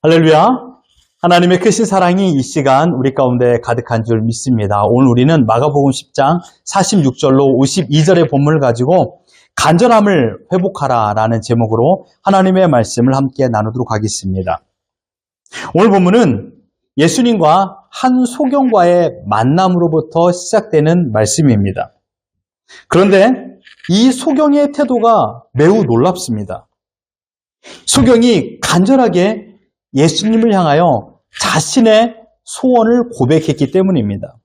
할렐루야. 하나님의 크신 사랑이 이 시간 우리 가운데 가득한 줄 믿습니다. 오늘 우리는 마가복음 10장 46절로 52절의 본문을 가지고 간절함을 회복하라 라는 제목으로 하나님의 말씀을 함께 나누도록 하겠습니다. 오늘 본문은 예수님과 한 소경과의 만남으로부터 시작되는 말씀입니다. 그런데 이 소경의 태도가 매우 놀랍습니다. 소경이 간절하게 예수님을 향하여 자신의 소원을 고백했기 때문입니다.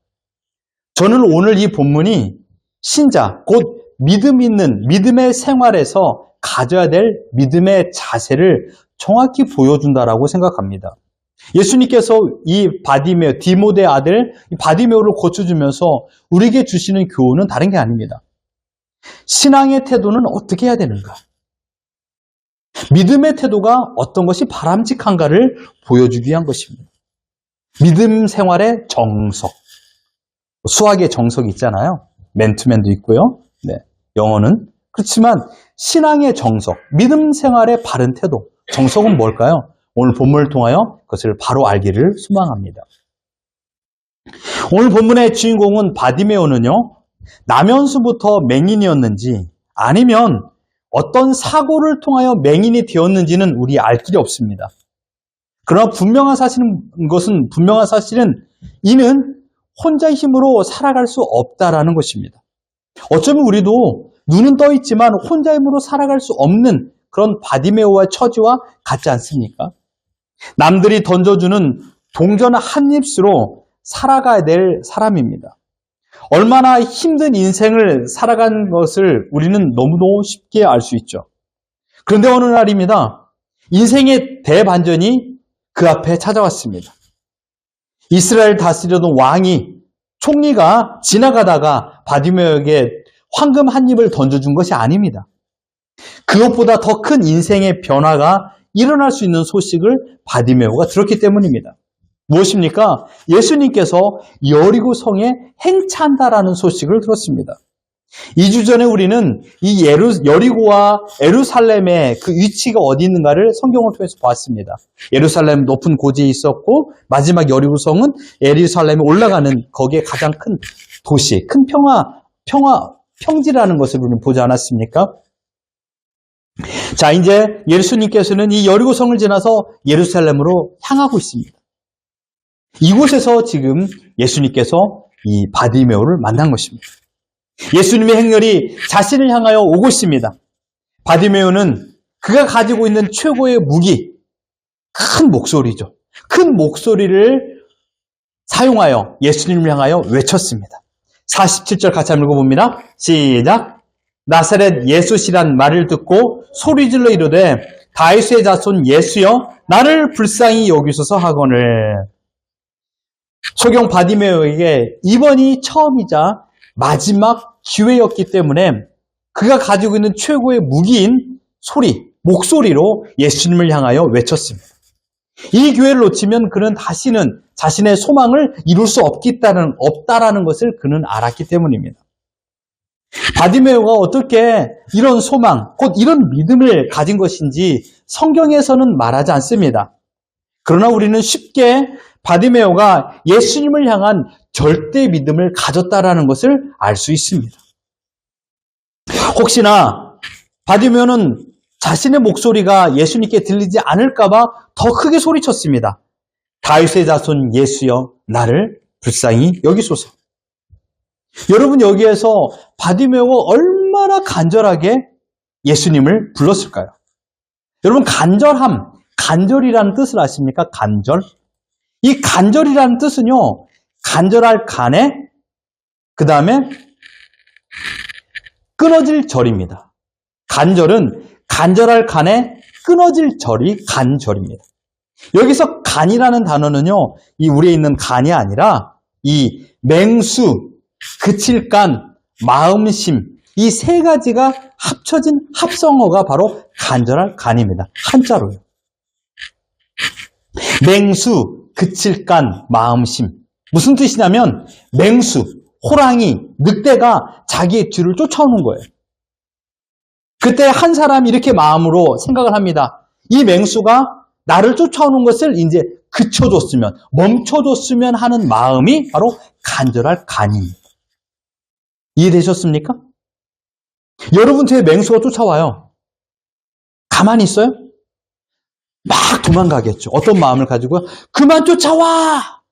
저는 오늘 이 본문이 신자, 곧 믿음 있는 믿음의 생활에서 가져야 될 믿음의 자세를 정확히 보여준다라고 생각합니다. 예수님께서 이 바디메오, 디모데의 아들 바디메오를 고쳐주면서 우리에게 주시는 교훈은 다른 게 아닙니다. 신앙의 태도는 어떻게 해야 되는가? 믿음의 태도가 어떤 것이 바람직한가를 보여주기 위한 것입니다. 믿음 생활의 정석. 수학의 정석이 있잖아요. 맨투맨도 있고요. 네, 영어는. 그렇지만 신앙의 정석, 믿음 생활의 바른 태도, 정석은 뭘까요? 오늘 본문을 통하여 그것을 바로 알기를 소망합니다. 오늘 본문의 주인공은 바디메오는요, 나면서부터 맹인이었는지 아니면 어떤 사고를 통하여 맹인이 되었는지는 우리 알 길이 없습니다. 그러나 분명한 사실은 이는 혼자의 힘으로 살아갈 수 없다라는 것입니다. 어쩌면 우리도 눈은 떠 있지만 혼자의 힘으로 살아갈 수 없는 그런 바디메오의 처지와 같지 않습니까? 남들이 던져주는 동전 한 입수로 살아가야 될 사람입니다. 얼마나 힘든 인생을 살아간 것을 우리는 너무도 쉽게 알 수 있죠. 그런데 어느 날입니다. 인생의 대반전이 그 앞에 찾아왔습니다. 이스라엘 다스리던 왕이, 총리가 지나가다가 바디메오에게 황금 한 입을 던져준 것이 아닙니다. 그것보다 더 큰 인생의 변화가 일어날 수 있는 소식을 바디메오가 들었기 때문입니다. 무엇입니까? 예수님께서 여리고 성에 행차한다라는 소식을 들었습니다. 2주 전에 우리는 이 여리고와 예루살렘의 그 위치가 어디 있는가를 성경을 통해서 보았습니다. 예루살렘 높은 고지에 있었고 마지막 여리고 성은 예루살렘에 올라가는 거기에 가장 큰 도시, 큰 평지라는 것을 우리는 보지 않았습니까? 자, 이제 예수님께서는 이 여리고 성을 지나서 예루살렘으로 향하고 있습니다. 이곳에서 지금 예수님께서 이 바디메오를 만난 것입니다. 예수님의 행렬이 자신을 향하여 오고 있습니다. 바디메오는 그가 가지고 있는 최고의 무기, 큰 목소리죠. 큰 목소리를 사용하여 예수님을 향하여 외쳤습니다. 47절 같이 한번 읽어봅니다. 시작! 나사렛 예수시란 말을 듣고 소리질러 이르되 다윗의 자손 예수여 나를 불쌍히 여기소서 하거늘. 소경 바디메오에게 이번이 처음이자 마지막 기회였기 때문에 그가 가지고 있는 최고의 무기인 목소리로 예수님을 향하여 외쳤습니다. 이 기회를 놓치면 그는 다시는 자신의 소망을 이룰 수 없다라는 것을 그는 알았기 때문입니다. 바디메오가 어떻게 이런 소망, 곧 이런 믿음을 가진 것인지 성경에서는 말하지 않습니다. 그러나 우리는 쉽게 바디메오가 예수님을 향한 절대 믿음을 가졌다라는 것을 알 수 있습니다. 혹시나 바디메오는 자신의 목소리가 예수님께 들리지 않을까봐 더 크게 소리쳤습니다. 다윗의 자손 예수여 나를 불쌍히 여기소서. 여러분, 여기에서 바디메오가 얼마나 간절하게 예수님을 불렀을까요? 여러분, 간절이라는 뜻을 아십니까? 간절. 이 간절이라는 뜻은요, 간절할 간에 그 다음에 끊어질 절입니다. 간절은 간절할 간에 끊어질 절이 간절입니다. 여기서 간이라는 단어는요, 이 우리에 있는 간이 아니라 이 맹수, 그칠 간, 마음심, 이 세 가지가 합쳐진 합성어가 바로 간절할 간입니다. 한자로요. 맹수, 그칠 간, 마음심. 무슨 뜻이냐면 맹수, 호랑이, 늑대가 자기의 뒤를 쫓아오는 거예요. 그때 한 사람이 이렇게 마음으로 생각을 합니다. 이 맹수가 나를 쫓아오는 것을 이제 그쳐줬으면, 멈춰줬으면 하는 마음이 바로 간절할 간입니다. 이해되셨습니까? 여러분 뒤에 맹수가 쫓아와요. 가만히 있어요? 막 도망가겠죠. 어떤 마음을 가지고요? 그만 쫓아와!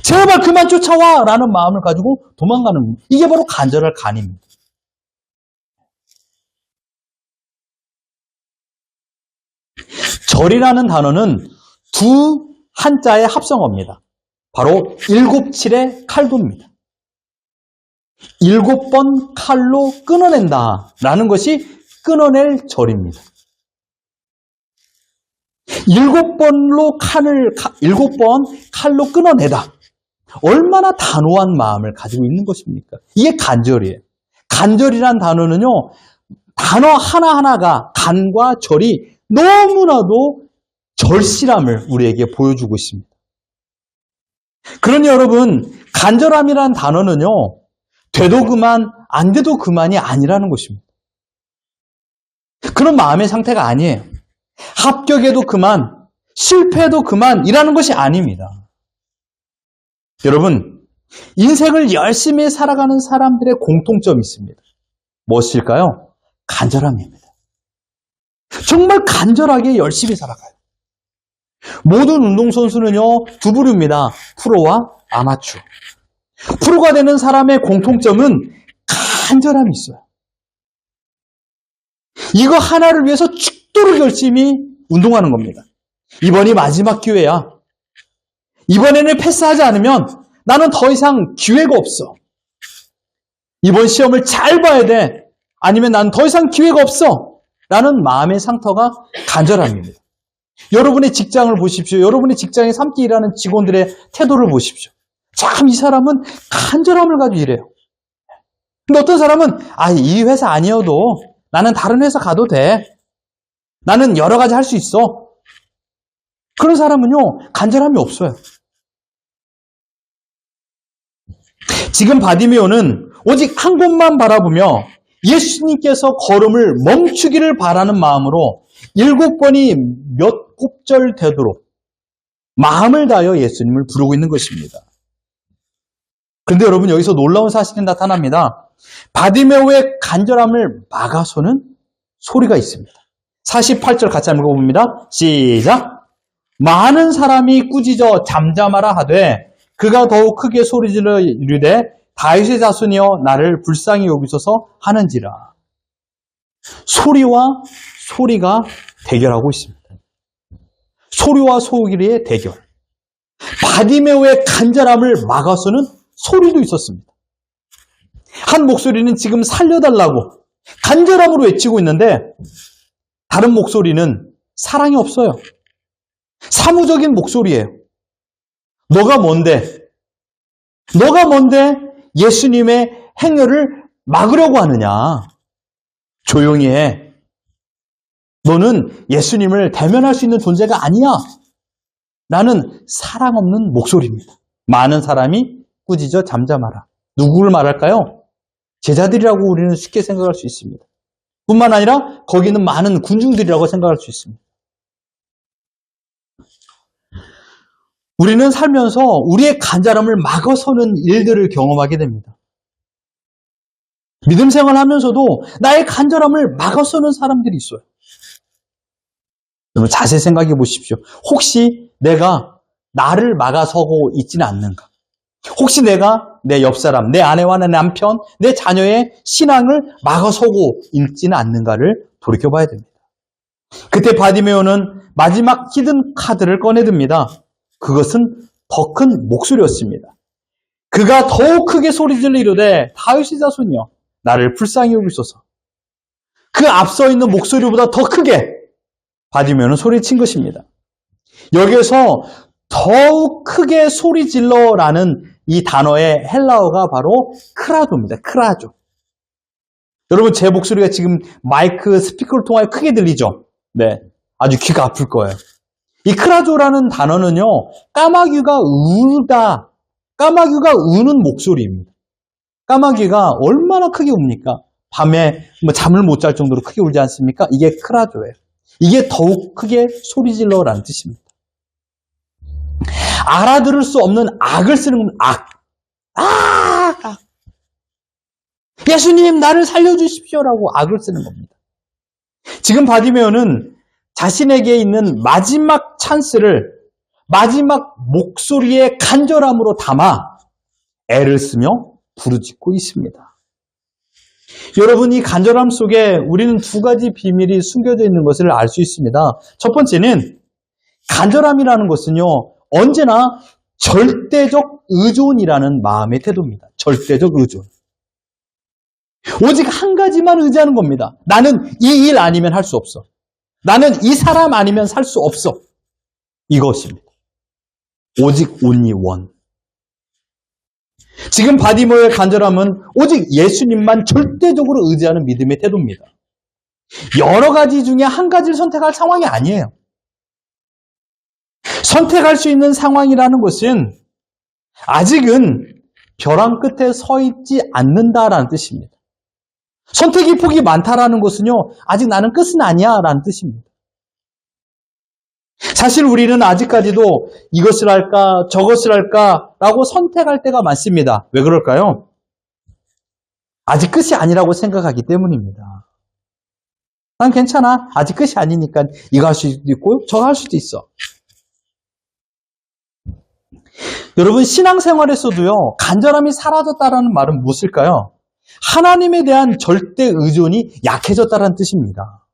제발 그만 쫓아와! 라는 마음을 가지고 도망가는 겁니다. 이게 바로 간절할 간입니다. 절이라는 단어는 두 한자의 합성어입니다. 바로 7칠의 칼도입니다. 7번 칼로 끊어낸다 라는 것이 끊어낼 절입니다. 7번 칼로 끊어내다. 얼마나 단호한 마음을 가지고 있는 것입니까? 이게 간절이에요. 간절이란 단어는요, 단어 하나하나가 간과 절이 너무나도 절실함을 우리에게 보여주고 있습니다. 그러니 여러분, 간절함이란 단어는요, 돼도 그만, 안 돼도 그만이 아니라는 것입니다. 그런 마음의 상태가 아니에요. 합격해도 그만, 실패해도 그만이라는 것이 아닙니다. 여러분, 인생을 열심히 살아가는 사람들의 공통점이 있습니다. 무엇일까요? 간절함입니다. 정말 간절하게 열심히 살아가요. 모든 운동선수는요, 두 부류입니다. 프로와 아마추어. 프로가 되는 사람의 공통점은 간절함이 있어요. 이거 하나를 위해서 죽도록 열심히 운동하는 겁니다. 이번이 마지막 기회야. 이번에는 패스하지 않으면 나는 더 이상 기회가 없어. 이번 시험을 잘 봐야 돼. 아니면 나는 더 이상 기회가 없어. 라는 마음의 상태가 간절함입니다. 여러분의 직장을 보십시오. 여러분의 직장에 함께 일하는 직원들의 태도를 보십시오. 참 이 사람은 간절함을 가지고 일해요. 근데 어떤 사람은 이 회사 아니어도 나는 다른 회사 가도 돼. 나는 여러 가지 할 수 있어. 그런 사람은요, 간절함이 없어요. 지금 바디메오는 오직 한 곳만 바라보며 예수님께서 걸음을 멈추기를 바라는 마음으로 7번이 몇 곡절 되도록 마음을 다하여 예수님을 부르고 있는 것입니다. 그런데 여러분, 여기서 놀라운 사실이 나타납니다. 바디메오의 간절함을 막아서는 소리가 있습니다. 48절 같이 한번 읽어봅니다. 시작! 많은 사람이 꾸짖어 잠잠하라 하되 그가 더욱 크게 소리질러 이르되 다윗의 자손이여 나를 불쌍히 여기소서 하는지라. 소리와 소리가 대결하고 있습니다. 소리와 소리의 대결. 바디메오의 간절함을 막아서는 소리도 있었습니다. 한 목소리는 지금 살려달라고 간절함으로 외치고 있는데 다른 목소리는 사랑이 없어요. 사무적인 목소리예요. 너가 뭔데? 너가 뭔데 예수님의 행렬을 막으려고 하느냐? 조용히 해. 너는 예수님을 대면할 수 있는 존재가 아니야. 라는 사랑 없는 목소리입니다. 많은 사람이 꾸짖어 잠잠하라. 누구를 말할까요? 제자들이라고 우리는 쉽게 생각할 수 있습니다. 뿐만 아니라 거기는 많은 군중들이라고 생각할 수 있습니다. 우리는 살면서 우리의 간절함을 막아서는 일들을 경험하게 됩니다. 믿음 생활하면서도 나의 간절함을 막아서는 사람들이 있어요. 여러분 자세히 생각해 보십시오. 혹시 내가 나를 막아서고 있지는 않는가? 혹시 내가 내 옆사람, 내 아내와 내 남편, 내 자녀의 신앙을 막아서고 있지는 않는가를 돌이켜봐야 됩니다. 그때 바디메오는 마지막 히든 카드를 꺼내듭니다. 그것은 더 큰 목소리였습니다. 그가 더욱 크게 소리질러 이르되 다윗의 자손이여 나를 불쌍히 여기소서. 그 앞서 있는 목소리보다 더 크게 바디메오는 소리친 것입니다. 여기에서 더욱 크게 소리질러라는 이 단어의 헬라어가 바로 크라조입니다. 크라조. 여러분 제 목소리가 지금 마이크 스피커를 통하여 크게 들리죠? 네, 아주 귀가 아플 거예요. 이 크라조라는 단어는요, 까마귀가 울다, 까마귀가 우는 목소리입니다. 까마귀가 얼마나 크게 웁니까? 밤에 잠을 못 잘 정도로 크게 울지 않습니까? 이게 크라조예요. 이게 더욱 크게 소리질러라는 뜻입니다. 알아들을 수 없는 악을 쓰는 건 악. 예수님 나를 살려주십시오라고 악을 쓰는 겁니다. 지금 바디메오는 자신에게 있는 마지막 찬스를 마지막 목소리의 간절함으로 담아 애를 쓰며 부르짖고 있습니다. 여러분, 이 간절함 속에 우리는 두 가지 비밀이 숨겨져 있는 것을 알 수 있습니다. 첫 번째는 간절함이라는 것은요, 언제나 절대적 의존이라는 마음의 태도입니다. 절대적 의존. 오직 한 가지만 의지하는 겁니다. 나는 이 일 아니면 할 수 없어. 나는 이 사람 아니면 살 수 없어. 이것입니다. 오직 only one. 지금 바디메오의 간절함은 오직 예수님만 절대적으로 의지하는 믿음의 태도입니다. 여러 가지 중에 한 가지를 선택할 상황이 아니에요. 선택할 수 있는 상황이라는 것은 아직은 벼랑 끝에 서 있지 않는다라는 뜻입니다. 선택의 폭이 많다라는 것은요, 아직 나는 끝은 아니야라는 뜻입니다. 사실 우리는 아직까지도 이것을 할까 저것을 할까라고 선택할 때가 많습니다. 왜 그럴까요? 아직 끝이 아니라고 생각하기 때문입니다. 난 괜찮아. 아직 끝이 아니니까 이거 할 수도 있고 저거 할 수도 있어. 여러분, 신앙생활에서도요, 간절함이 사라졌다라는 말은 무엇일까요? 하나님에 대한 절대 의존이 약해졌다는 뜻입니다.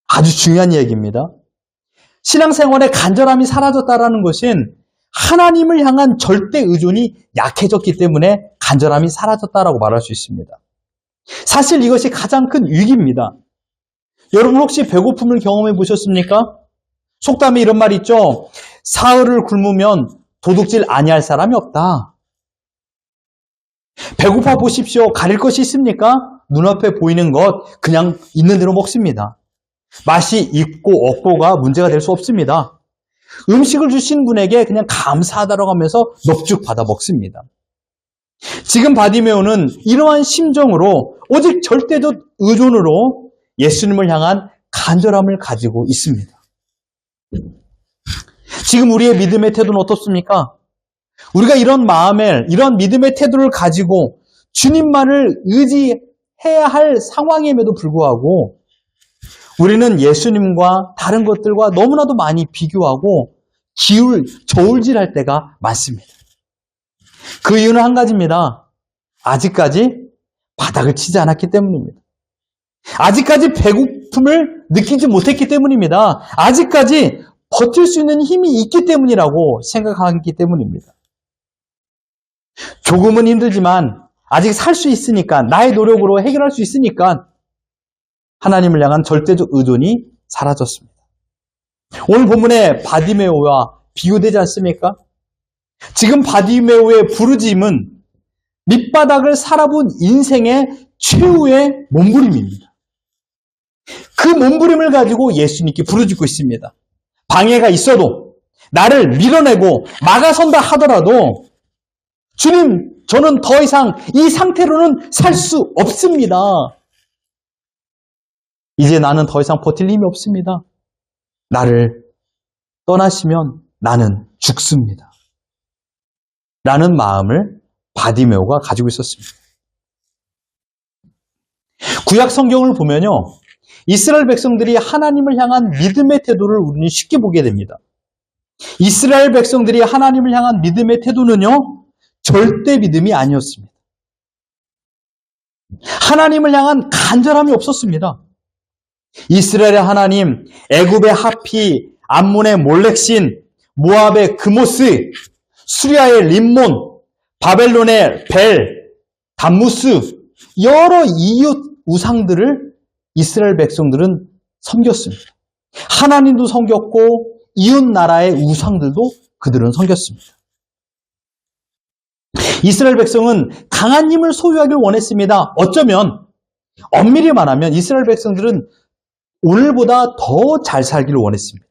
아주 중요한 얘기입니다. 신앙생활에 간절함이 사라졌다는 것은 하나님을 향한 절대 의존이 약해졌기 때문에 간절함이 사라졌다라고 말할 수 있습니다. 사실 이것이 가장 큰 위기입니다. 여러분 혹시 배고픔을 경험해 보셨습니까? 속담에 이런 말이 있죠. 사흘을 굶으면 도둑질 아니할 사람이 없다. 배고파 보십시오. 가릴 것이 있습니까? 눈앞에 보이는 것 그냥 있는 대로 먹습니다. 맛이 있고 없고가 문제가 될 수 없습니다. 음식을 주신 분에게 그냥 감사하다라고 하면서 넙죽 받아 먹습니다. 지금 바디메오는 이러한 심정으로 오직 절대적 의존으로 예수님을 향한 간절함을 가지고 있습니다. 지금 우리의 믿음의 태도는 어떻습니까? 우리가 이런 마음에, 이런 믿음의 태도를 가지고 주님만을 의지해야 할 상황임에도 불구하고 우리는 예수님과 다른 것들과 너무나도 많이 비교하고 저울질할 때가 많습니다. 그 이유는 한 가지입니다. 아직까지 바닥을 치지 않았기 때문입니다. 아직까지 배고픔을 느끼지 못했기 때문입니다. 아직까지 버틸 수 있는 힘이 있기 때문이라고 생각하기 때문입니다. 조금은 힘들지만 아직 살 수 있으니까, 나의 노력으로 해결할 수 있으니까 하나님을 향한 절대적 의존이 사라졌습니다. 오늘 본문의 바디메오와 비교되지 않습니까? 지금 바디메오의 부르짖음은 밑바닥을 살아본 인생의 최후의 몸부림입니다. 그 몸부림을 가지고 예수님께 부르짖고 있습니다. 방해가 있어도 나를 밀어내고 막아선다 하더라도 주님, 저는 더 이상 이 상태로는 살 수 없습니다. 이제 나는 더 이상 버틸 힘이 없습니다. 나를 떠나시면 나는 죽습니다. 라는 마음을 바디메오가 가지고 있었습니다. 구약 성경을 보면요, 이스라엘 백성들이 하나님을 향한 믿음의 태도를 우리는 쉽게 보게 됩니다. 이스라엘 백성들이 하나님을 향한 믿음의 태도는요, 절대 믿음이 아니었습니다. 하나님을 향한 간절함이 없었습니다. 이스라엘의 하나님, 애굽의 하피, 암몬의 몰렉신, 모압의 그모스, 수리아의 림몬, 바벨론의 벨, 담무스, 여러 이웃 우상들을 이스라엘 백성들은 섬겼습니다. 하나님도 섬겼고 이웃 나라의 우상들도 그들은 섬겼습니다. 이스라엘 백성은 강한 힘을 소유하길 원했습니다. 어쩌면 엄밀히 말하면 이스라엘 백성들은 오늘보다 더 잘 살기를 원했습니다.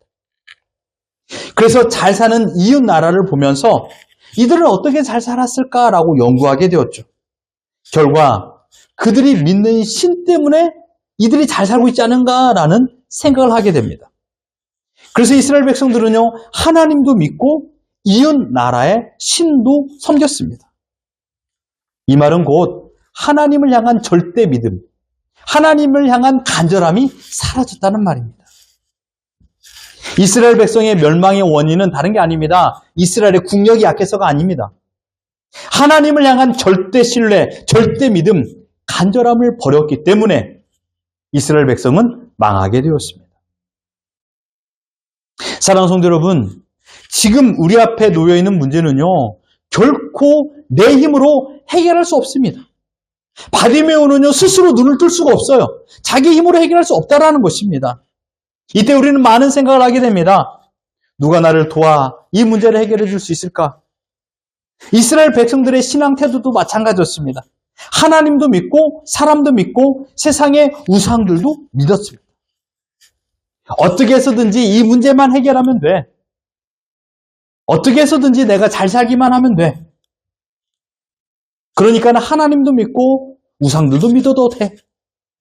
그래서 잘 사는 이웃 나라를 보면서 이들은 어떻게 잘 살았을까라고 연구하게 되었죠. 결과 그들이 믿는 신 때문에 이들이 잘 살고 있지 않은가라는 생각을 하게 됩니다. 그래서 이스라엘 백성들은요, 하나님도 믿고 이웃 나라의 신도 섬겼습니다. 이 말은 곧 하나님을 향한 절대 믿음, 하나님을 향한 간절함이 사라졌다는 말입니다. 이스라엘 백성의 멸망의 원인은 다른 게 아닙니다. 이스라엘의 국력이 약해서가 아닙니다. 하나님을 향한 절대 신뢰, 절대 믿음, 간절함을 버렸기 때문에 이스라엘 백성은 망하게 되었습니다. 사랑하는 성도 여러분, 지금 우리 앞에 놓여 있는 문제는요, 결코 내 힘으로 해결할 수 없습니다. 바디메오는요, 스스로 눈을 뜰 수가 없어요. 자기 힘으로 해결할 수 없다라는 것입니다. 이때 우리는 많은 생각을 하게 됩니다. 누가 나를 도와 이 문제를 해결해 줄 수 있을까? 이스라엘 백성들의 신앙 태도도 마찬가지였습니다. 하나님도 믿고 사람도 믿고 세상의 우상들도 믿었습니다. 어떻게 해서든지 이 문제만 해결하면 돼. 어떻게 해서든지 내가 잘 살기만 하면 돼. 그러니까 하나님도 믿고 우상들도 믿어도 돼.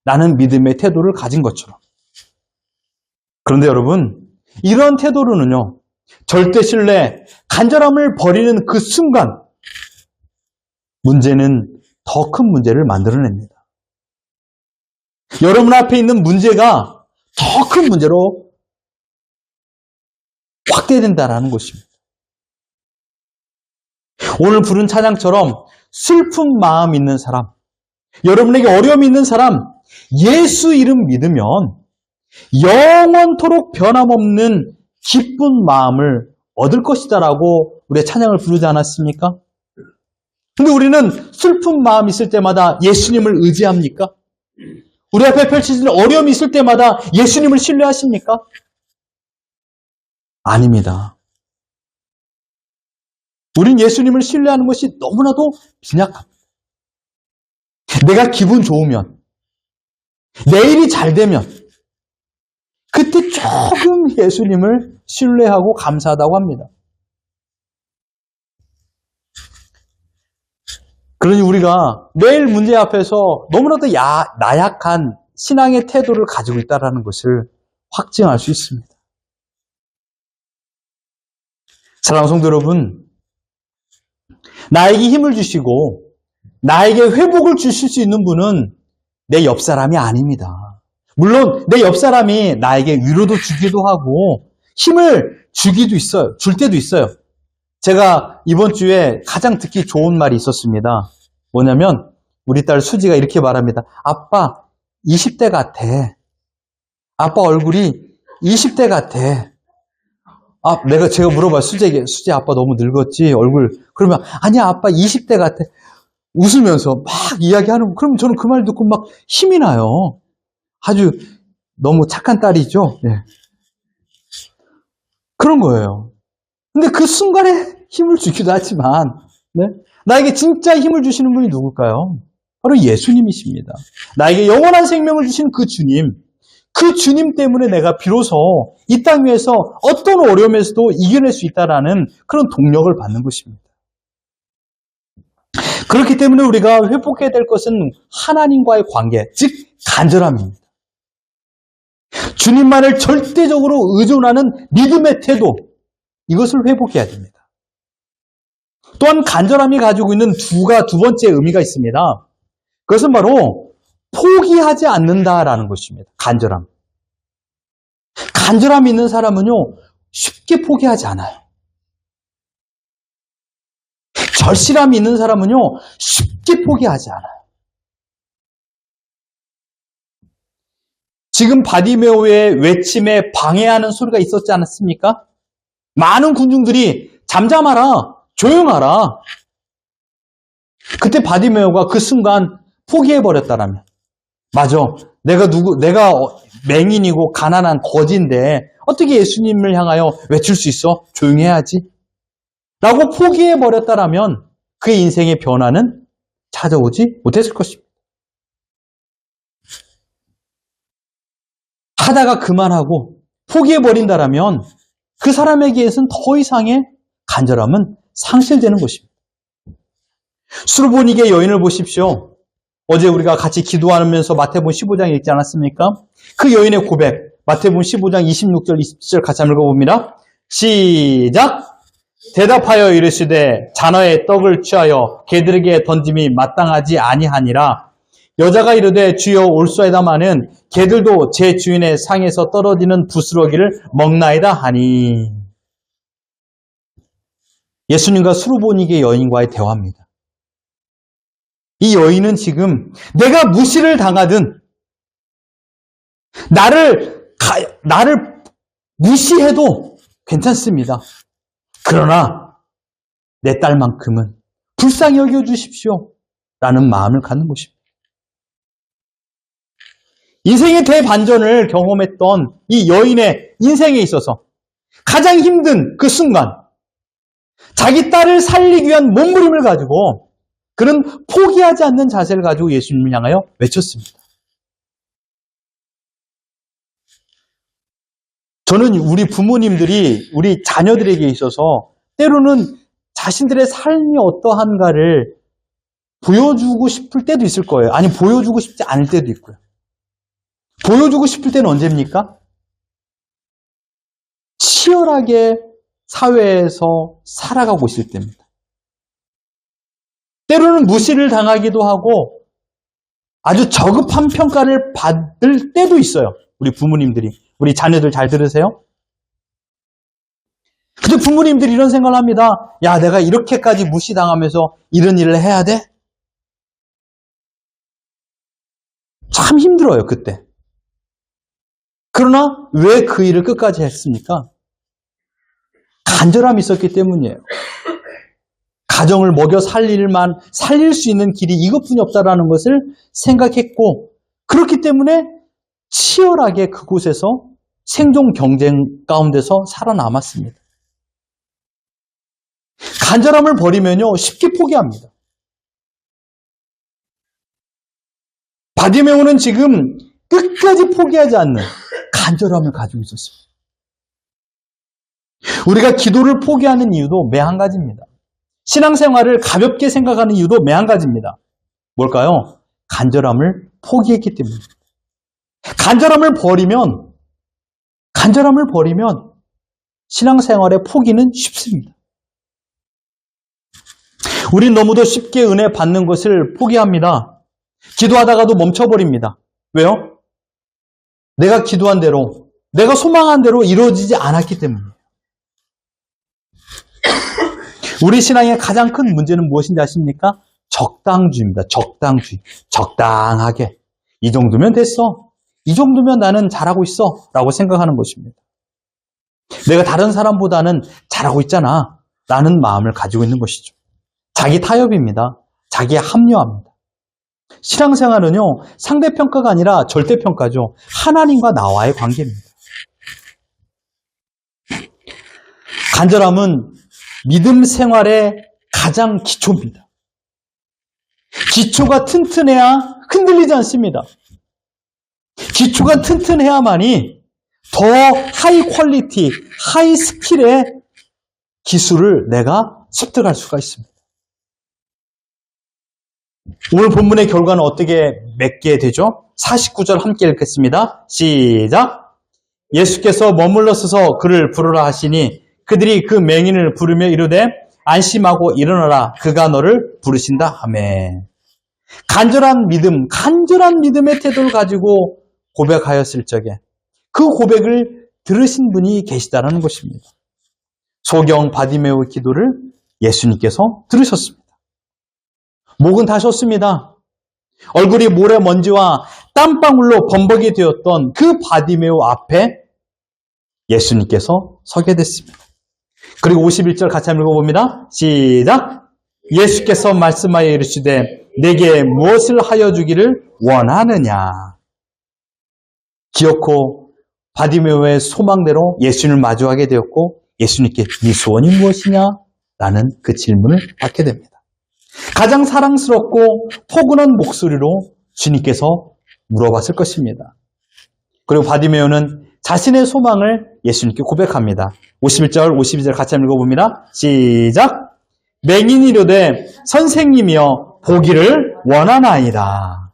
라는 믿음의 태도를 가진 것처럼. 그런데 여러분, 이런 태도로는요, 절대 신뢰, 간절함을 버리는 그 순간 문제는 더 큰 문제를 만들어냅니다. 여러분 앞에 있는 문제가 더 큰 문제로 확대된다는 것입니다. 오늘 부른 찬양처럼 슬픈 마음 있는 사람, 여러분에게 어려움이 있는 사람, 예수 이름 믿으면 영원토록 변함없는 기쁜 마음을 얻을 것이다라고 우리의 찬양을 부르지 않았습니까? 근데 우리는 슬픈 마음 있을 때마다 예수님을 의지합니까? 우리 앞에 펼쳐지는 어려움이 있을 때마다 예수님을 신뢰하십니까? 아닙니다. 우린 예수님을 신뢰하는 것이 너무나도 빈약합니다. 내가 기분 좋으면, 내일이 잘 되면 그때 조금 예수님을 신뢰하고 감사하다고 합니다. 그러니 우리가 매일 문제 앞에서 너무나도 나약한 신앙의 태도를 가지고 있다는 것을 확증할 수 있습니다. 사랑하는 성도 여러분, 나에게 힘을 주시고 나에게 회복을 주실 수 있는 분은 내 옆 사람이 아닙니다. 물론 내 옆 사람이 나에게 위로도 주기도 하고 힘을 주기도 있어요. 줄 때도 있어요. 제가 이번 주에 가장 듣기 좋은 말이 있었습니다. 뭐냐면 우리 딸 수지가 이렇게 말합니다. 아빠 20대 같아. 아빠 얼굴이 20대 같아. 제가 물어봐요. 수지 아빠 너무 늙었지 얼굴. 그러면 아니야 아빠 20대 같아. 웃으면서 막 이야기하는 거. 그럼 저는 그 말 듣고 막 힘이 나요. 아주 너무 착한 딸이죠. 네. 그런 거예요. 근데 그 순간에 힘을 주기도 하지만 네? 나에게 진짜 힘을 주시는 분이 누굴까요? 바로 예수님이십니다. 나에게 영원한 생명을 주신 그 주님 때문에 내가 비로소 이 땅 위에서 어떤 어려움에서도 이겨낼 수 있다라는 그런 동력을 받는 것입니다. 그렇기 때문에 우리가 회복해야 될 것은 하나님과의 관계, 즉 간절함입니다. 주님만을 절대적으로 의존하는 믿음의 태도, 이것을 회복해야 됩니다. 또한 간절함이 가지고 있는 두 번째 의미가 있습니다. 그것은 바로 포기하지 않는다라는 것입니다. 간절함. 간절함이 있는 사람은요, 쉽게 포기하지 않아요. 절실함이 있는 사람은요, 쉽게 포기하지 않아요. 지금 바디메오의 외침에 방해하는 소리가 있었지 않았습니까? 많은 군중들이 잠잠하라, 조용하라. 그때 바디메오가 그 순간 포기해버렸다라면, 맞아, 내가 맹인이고 가난한 거지인데 어떻게 예수님을 향하여 외칠 수 있어? 조용히 해야지. 라고 포기해버렸다라면 그의 인생의 변화는 찾아오지 못했을 것입니다. 하다가 그만하고 포기해버린다라면 그 사람에게서는 더 이상의 간절함은 상실되는 것입니다. 수르보니게 여인을 보십시오. 어제 우리가 같이 기도하면서 마태복음 15장 읽지 않았습니까? 그 여인의 고백, 마태복음 15장 26절, 27절 같이 한번 읽어봅니다. 시작! 대답하여 이르시되 자너의 떡을 취하여 개들에게 던짐이 마땅하지 아니하니라. 여자가 이르되 주여 올소이다마는 개들도 제 주인의 상에서 떨어지는 부스러기를 먹나이다 하니. 예수님과 수르보니게 여인과의 대화입니다. 이 여인은 지금 내가 무시를 당하든 나를 무시해도 괜찮습니다. 그러나 내 딸만큼은 불쌍히 여겨주십시오 라는 마음을 갖는 것입니다. 인생의 대반전을 경험했던 이 여인의 인생에 있어서 가장 힘든 그 순간, 자기 딸을 살리기 위한 몸부림을 가지고 그는 포기하지 않는 자세를 가지고 예수님을 향하여 외쳤습니다. 저는 우리 부모님들이 우리 자녀들에게 있어서 때로는 자신들의 삶이 어떠한가를 보여주고 싶을 때도 있을 거예요. 아니, 보여주고 싶지 않을 때도 있고요. 보여주고 싶을 때는 언제입니까? 치열하게 사회에서 살아가고 있을 때입니다. 때로는 무시를 당하기도 하고 아주 저급한 평가를 받을 때도 있어요. 우리 부모님들이. 우리 자녀들 잘 들으세요? 근데 부모님들이 이런 생각을 합니다. 야, 내가 이렇게까지 무시당하면서 이런 일을 해야 돼? 참 힘들어요, 그때. 그러나 왜 그 일을 끝까지 했습니까? 간절함이 있었기 때문이에요. 가정을 먹여 살릴 수 있는 길이 이것뿐이 없다라는 것을 생각했고, 그렇기 때문에 치열하게 그곳에서 생존 경쟁 가운데서 살아남았습니다. 간절함을 버리면요, 쉽게 포기합니다. 바디메오는 지금 끝까지 포기하지 않는 간절함을 가지고 있었습니다. 우리가 기도를 포기하는 이유도 매 한 가지입니다. 신앙생활을 가볍게 생각하는 이유도 매 한 가지입니다. 뭘까요? 간절함을 포기했기 때문입니다. 간절함을 버리면 신앙생활의 포기는 쉽습니다. 우린 너무도 쉽게 은혜 받는 것을 포기합니다. 기도하다가도 멈춰버립니다. 왜요? 내가 기도한 대로, 내가 소망한 대로 이루어지지 않았기 때문이에요. 우리 신앙의 가장 큰 문제는 무엇인지 아십니까? 적당주의입니다. 적당주의. 적당하게. 이 정도면 됐어. 이 정도면 나는 잘하고 있어. 라고 생각하는 것입니다. 내가 다른 사람보다는 잘하고 있잖아. 라는 마음을 가지고 있는 것이죠. 자기 타협입니다. 자기 합리화입니다. 신앙생활은요, 상대평가가 아니라 절대평가죠. 하나님과 나와의 관계입니다. 간절함은 믿음 생활의 가장 기초입니다. 기초가 튼튼해야 흔들리지 않습니다. 기초가 튼튼해야만이 더 하이 퀄리티, 하이 스킬의 기술을 내가 습득할 수가 있습니다. 오늘 본문의 결과는 어떻게 맺게 되죠? 49절 함께 읽겠습니다. 시작! 예수께서 머물러 서서 그를 부르라 하시니 그들이 그 맹인을 부르며 이르되 안심하고 일어나라 그가 너를 부르신다 하매. 간절한 믿음의 태도를 가지고 고백하였을 적에 그 고백을 들으신 분이 계시다라는 것입니다. 소경 바디메오의 기도를 예수님께서 들으셨습니다. 목은 다셨습니다. 얼굴이 모래먼지와 땀방울로 범벅이 되었던 그 바디메오 앞에 예수님께서 서게 됐습니다. 그리고 51절 같이 한번 읽어봅니다. 시작! 예수께서 말씀하여 이르시되 내게 무엇을 하여 주기를 원하느냐. 기어코 바디메오의 소망대로 예수님을 마주하게 되었고 예수님께 네 소원이 무엇이냐? 라는 그 질문을 받게 됩니다. 가장 사랑스럽고 포근한 목소리로 주님께서 물어봤을 것입니다. 그리고 바디메오는 자신의 소망을 예수님께 고백합니다. 51절, 52절 같이 한번 읽어봅니다. 시작! 맹인이 이르되 선생님이여 보기를 원하나이다.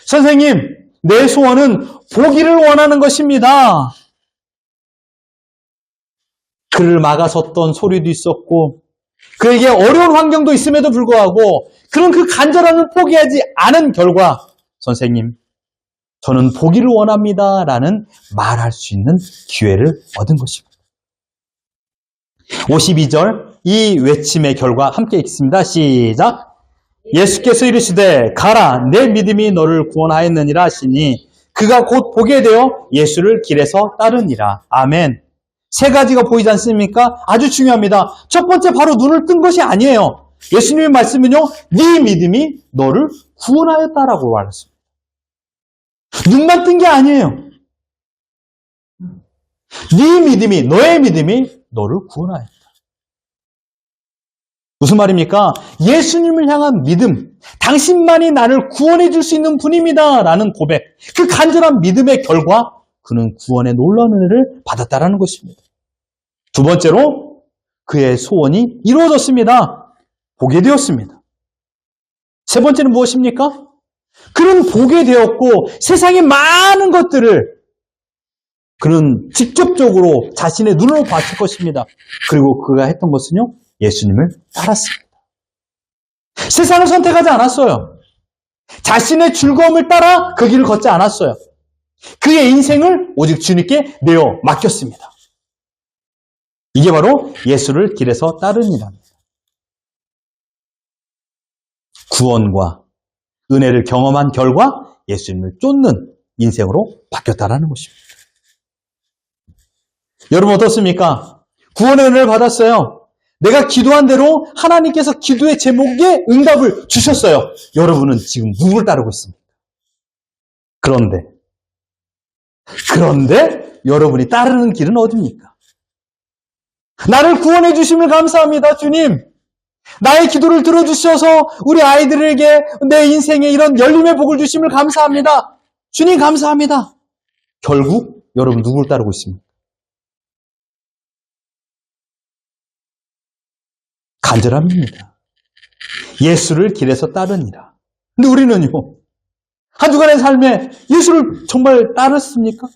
선생님, 내 소원은 보기를 원하는 것입니다. 그를 막아섰던 소리도 있었고 그에게 어려운 환경도 있음에도 불구하고 그런 그 간절함을 포기하지 않은 결과 선생님, 저는 보기를 원합니다 라는 말할 수 있는 기회를 얻은 것입니다. 52절 이 외침의 결과 함께 읽습니다. 시작! 예수께서 이르시되 가라 내 믿음이 너를 구원하였느니라 하시니 그가 곧 보게 되어 예수를 길에서 따르니라. 아멘. 세 가지가 보이지 않습니까? 아주 중요합니다. 첫 번째 바로 눈을 뜬 것이 아니에요. 예수님의 말씀은요. 네 믿음이 너를 구원하였다라고 말했습니다. 눈만 뜬 게 아니에요. 네 믿음이 너의 믿음이 너를 구원하였다. 무슨 말입니까? 예수님을 향한 믿음, 당신만이 나를 구원해 줄 수 있는 분입니다 라는 고백, 그 간절한 믿음의 결과 그는 구원의 놀라운 은혜를 받았다라는 것입니다. 두 번째로 그의 소원이 이루어졌습니다. 보게 되었습니다. 세 번째는 무엇입니까? 그는 보게 되었고 세상의 많은 것들을 그는 직접적으로 자신의 눈으로 봤을 것입니다. 그리고 그가 했던 것은요. 예수님을 따랐습니다. 세상을 선택하지 않았어요. 자신의 즐거움을 따라 그 길을 걷지 않았어요. 그의 인생을 오직 주님께 내어 맡겼습니다. 이게 바로 예수를 길에서 따르니랍니다. 구원과 은혜를 경험한 결과 예수님을 쫓는 인생으로 바뀌었다라는 것입니다. 여러분 어떻습니까? 구원의 은혜를 받았어요. 내가 기도한 대로 하나님께서 기도의 제목에 응답을 주셨어요. 여러분은 지금 누구를 따르고 있습니까? 그런데 여러분이 따르는 길은 어디입니까? 나를 구원해 주심을 감사합니다, 주님. 나의 기도를 들어주셔서 우리 아이들에게 내 인생에 이런 열림의 복을 주심을 감사합니다. 주님 감사합니다. 결국 여러분 누구를 따르고 있습니까? 간절함입니다. 예수를 길에서 따르니라. 근데 우리는요, 한 주간의 삶에 예수를 정말 따랐습니까?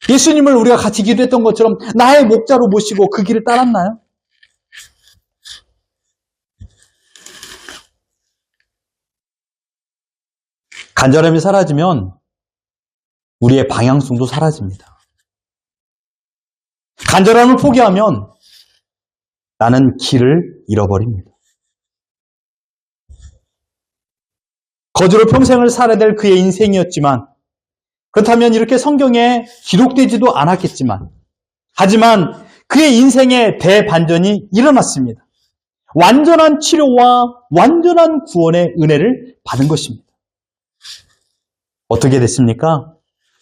예수님을 우리가 같이 기도했던 것처럼 나의 목자로 모시고 그 길을 따랐나요? 간절함이 사라지면 우리의 방향성도 사라집니다. 간절함을 포기하면 나는 길을 잃어버립니다. 거지로 평생을 살아야 될 그의 인생이었지만 그렇다면 이렇게 성경에 기록되지도 않았겠지만 하지만 그의 인생에 대반전이 일어났습니다. 완전한 치료와 완전한 구원의 은혜를 받은 것입니다. 어떻게 됐습니까?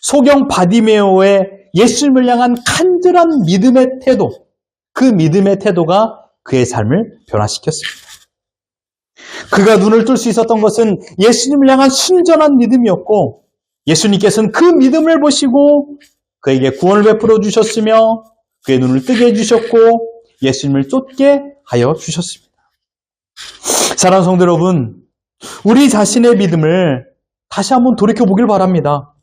소경 바디메오의 예수님을 향한 간절한 믿음의 태도, 그 믿음의 태도가 그의 삶을 변화시켰습니다. 그가 눈을 뜰 수 있었던 것은 예수님을 향한 순전한 믿음이었고 예수님께서는 그 믿음을 보시고 그에게 구원을 베풀어 주셨으며 그의 눈을 뜨게 해주셨고 예수님을 쫓게 하여 주셨습니다. 사랑하는 성도 여러분, 우리 자신의 믿음을 다시 한번 돌이켜보길 바랍니다.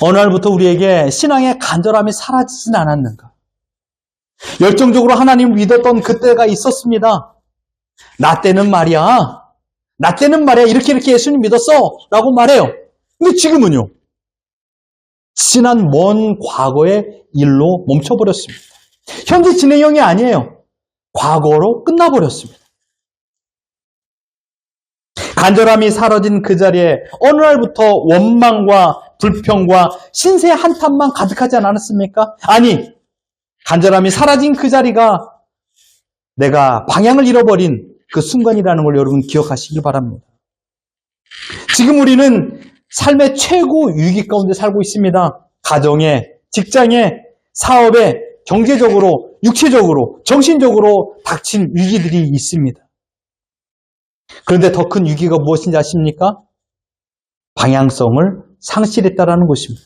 어느 날부터 우리에게 신앙의 간절함이 사라지진 않았는가? 열정적으로 하나님을 믿었던 그때가 있었습니다. 나 때는 말이야 이렇게 예수님 믿었어 라고 말해요. 근데 지금은요, 지난 먼 과거의 일로 멈춰버렸습니다. 현재 진행형이 아니에요. 과거로 끝나버렸습니다. 간절함이 사라진 그 자리에 어느 날부터 원망과 불평과 신세의 한탄만 가득하지 않았습니까? 아니, 간절함이 사라진 그 자리가 내가 방향을 잃어버린 그 순간이라는 걸 여러분 기억하시길 바랍니다. 지금 우리는 삶의 최고 위기 가운데 살고 있습니다. 가정에, 직장에, 사업에, 경제적으로, 육체적으로, 정신적으로 닥친 위기들이 있습니다. 그런데 더 큰 위기가 무엇인지 아십니까? 방향성을 상실했다라는 것입니다.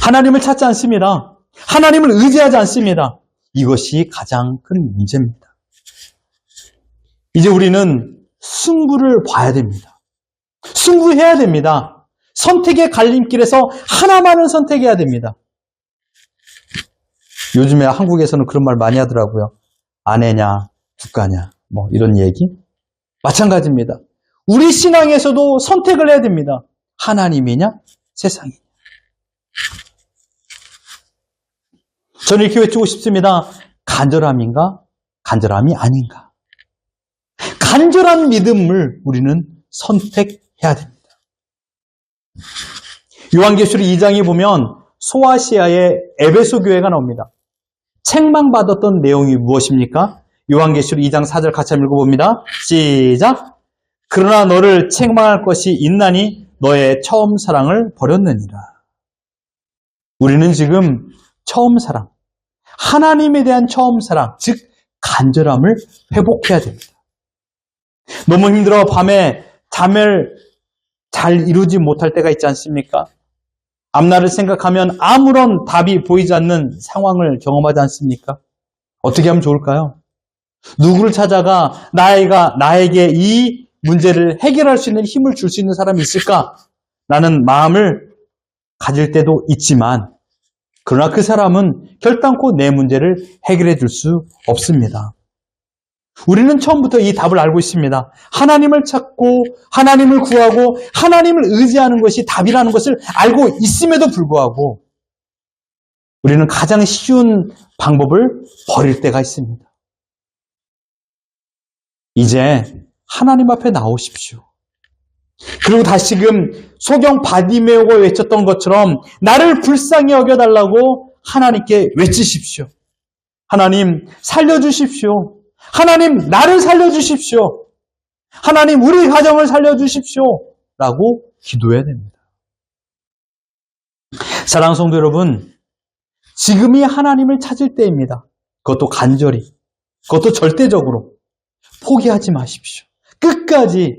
하나님을 찾지 않습니다. 하나님을 의지하지 않습니다. 이것이 가장 큰 문제입니다. 이제 우리는 승부를 봐야 됩니다. 승부해야 됩니다. 선택의 갈림길에서 하나만을 선택해야 됩니다. 요즘에 한국에서는 그런 말 많이 하더라고요. 아내냐, 국가냐, 뭐 이런 얘기. 마찬가지입니다. 우리 신앙에서도 선택을 해야 됩니다. 하나님이냐, 세상이냐. 저는 이렇게 외치고 싶습니다. 간절함인가, 간절함이 아닌가. 간절한 믿음을 우리는 선택해야 됩니다. 요한계시록 2장에 보면 소아시아의 에베소 교회가 나옵니다. 책망받았던 내용이 무엇입니까? 요한계시록 2장 4절 같이 한번 읽어봅니다. 시작! 그러나 너를 책망할 것이 있나니 너의 처음 사랑을 버렸느니라. 우리는 지금 처음 사랑, 하나님에 대한 처음 사랑, 즉 간절함을 회복해야 됩니다. 너무 힘들어 밤에 잠을 잘 이루지 못할 때가 있지 않습니까? 앞날을 생각하면 아무런 답이 보이지 않는 상황을 경험하지 않습니까? 어떻게 하면 좋을까요? 누구를 찾아가 나에게 이 문제를 해결할 수 있는 힘을 줄 수 있는 사람이 있을까? 라는 마음을 가질 때도 있지만 그러나 그 사람은 결단코 내 문제를 해결해 줄 수 없습니다. 우리는 처음부터 이 답을 알고 있습니다. 하나님을 찾고 하나님을 구하고 하나님을 의지하는 것이 답이라는 것을 알고 있음에도 불구하고 우리는 가장 쉬운 방법을 버릴 때가 있습니다. 이제 하나님 앞에 나오십시오. 그리고 다시금 소경 바디메오가 외쳤던 것처럼 나를 불쌍히 여겨달라고 하나님께 외치십시오. 하나님 살려주십시오. 하나님 나를 살려주십시오. 하나님 우리 가정을 살려주십시오. 라고 기도해야 됩니다. 사랑하는 성도 여러분, 지금이 하나님을 찾을 때입니다. 그것도 간절히, 그것도 절대적으로 포기하지 마십시오. 끝까지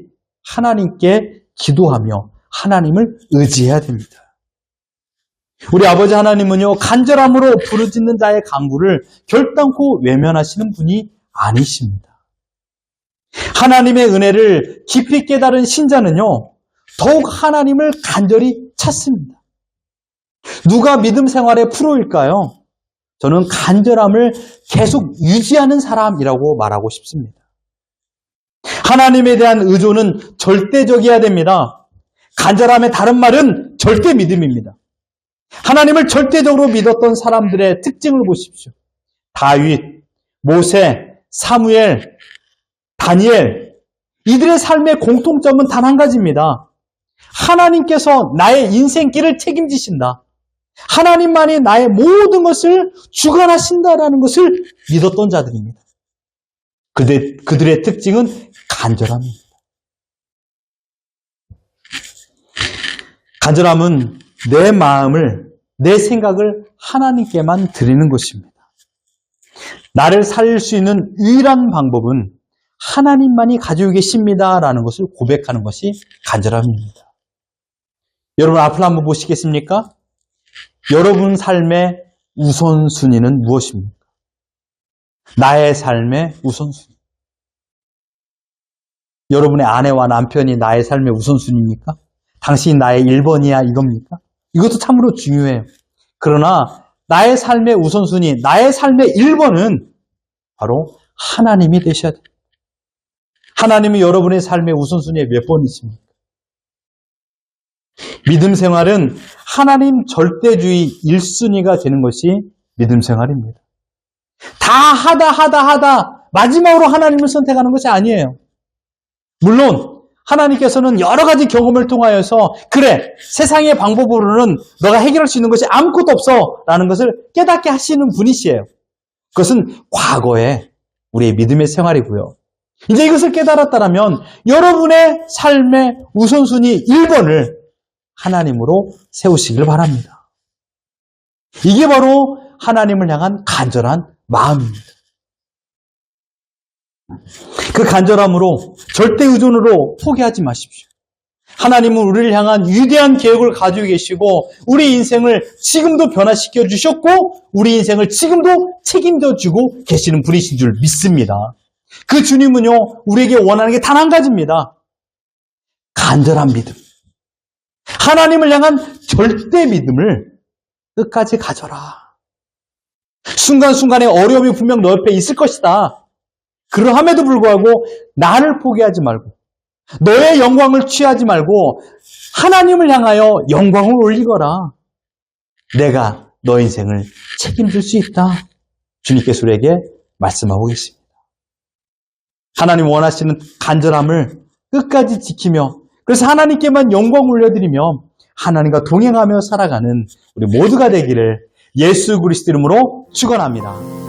하나님께 기도하며 하나님을 의지해야 됩니다. 우리 아버지 하나님은요, 간절함으로 부르짖는 자의 간구를 결단코 외면하시는 분이 아니십니다. 하나님의 은혜를 깊이 깨달은 신자는요, 더욱 하나님을 간절히 찾습니다. 누가 믿음 생활의 프로일까요? 저는 간절함을 계속 유지하는 사람이라고 말하고 싶습니다. 하나님에 대한 의존은 절대적이어야 됩니다. 간절함의 다른 말은 절대 믿음입니다. 하나님을 절대적으로 믿었던 사람들의 특징을 보십시오. 다윗, 모세, 사무엘, 다니엘, 이들의 삶의 공통점은 단 한 가지입니다. 하나님께서 나의 인생길을 책임지신다. 하나님만이 나의 모든 것을 주관하신다라는 것을 믿었던 자들입니다. 그들의 특징은 간절함입니다. 간절함은 내 마음을, 내 생각을 하나님께만 드리는 것입니다. 나를 살릴 수 있는 유일한 방법은 하나님만이 가지고 계십니다라는 것을 고백하는 것이 간절함입니다. 여러분 앞을 한번 보시겠습니까? 여러분 삶의 우선순위는 무엇입니까? 나의 삶의 우선순위. 여러분의 아내와 남편이 나의 삶의 우선순위입니까? 당신이 나의 1번이야 이겁니까? 이것도 참으로 중요해요. 그러나 나의 삶의 우선순위, 나의 삶의 1번은 바로 하나님이 되셔야 됩니다. 하나님이 여러분의 삶의 우선순위에 몇 번이십니까? 믿음 생활은 하나님 절대주의 1순위가 되는 것이 믿음 생활입니다. 다 하다 마지막으로 하나님을 선택하는 것이 아니에요. 물론 하나님께서는 여러 가지 경험을 통하여서 그래, 세상의 방법으로는 너가 해결할 수 있는 것이 아무것도 없어 라는 것을 깨닫게 하시는 분이시에요. 그것은 과거의 우리의 믿음의 생활이고요. 이제 이것을 깨달았다면 여러분의 삶의 우선순위 1번을 하나님으로 세우시길 바랍니다. 이게 바로 하나님을 향한 간절한 마음입니다. 그 간절함으로 절대 의존으로 포기하지 마십시오. 하나님은 우리를 향한 위대한 계획을 가지고 계시고 우리 인생을 지금도 변화시켜 주셨고 우리 인생을 지금도 책임져 주고 계시는 분이신 줄 믿습니다. 그 주님은요, 우리에게 원하는 게 단 한 가지입니다. 간절한 믿음, 하나님을 향한 절대 믿음을 끝까지 가져라. 순간순간의 어려움이 분명 너 옆에 있을 것이다. 그러함에도 불구하고 나를 포기하지 말고 너의 영광을 취하지 말고 하나님을 향하여 영광을 올리거라. 내가 너의 인생을 책임질 수 있다. 주님께서 우리에게 말씀하고 계십니다. 하나님 원하시는 간절함을 끝까지 지키며 그래서 하나님께만 영광 올려드리며 하나님과 동행하며 살아가는 우리 모두가 되기를 예수 그리스도 이름으로 축원합니다.